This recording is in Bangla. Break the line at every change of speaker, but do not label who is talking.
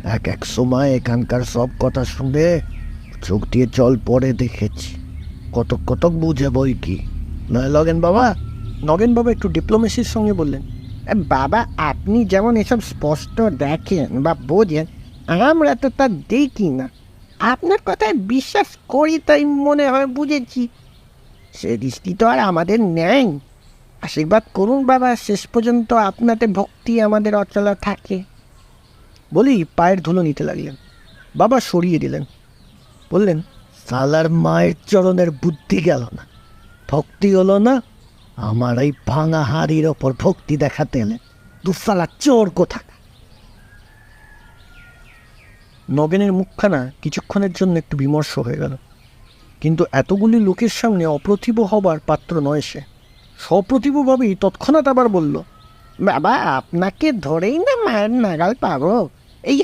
এক এক সময় এখানকার সব কথা শুনে চোখ দিয়ে জল পড়ে দেখেছি। কতক কতক বুঝে বই কি, নয় লগেন বাবা?
নগেন বাবা একটু ডিপ্লোমেসির সঙ্গে বললেন, বাবা আপনি যেমন এসব স্পষ্ট দেখেন বা বোঝেন, আমরা তো তা দেখি না। আপনার কথায় বিশ্বাস করি তাই মনে হয় বুঝেছি। সে দৃষ্টি তো আর আমাদের নেই। আশীর্বাদ করুন বাবা, শেষ পর্যন্ত আপনাতে ভক্তি আমাদের অচল থাকে। বলেই পায়ের ধুলো নিতে লাগলেন। বাবা সরিয়ে দিলেন, বললেন,
সালার মায়ের চরণের বুদ্ধি গেল না, ভক্তি হলো না। আমার এই ভাঙা হাড়ির ওপর ভক্তি দেখাতে এলেন, দুসালা চোর কোথাকা।
নগেনের মুখখানা কিছুক্ষণের জন্য একটু বিমর্ষ হয়ে গেল। কিন্তু এতগুলি লোকের সামনে অপ্রতিভ হবার পাত্র নয় সে। সপ্রতিভভাবেই তৎক্ষণাৎ আবার বলল, বাবা আপনাকে ধরেই না মায়ের নাগাল পাবো।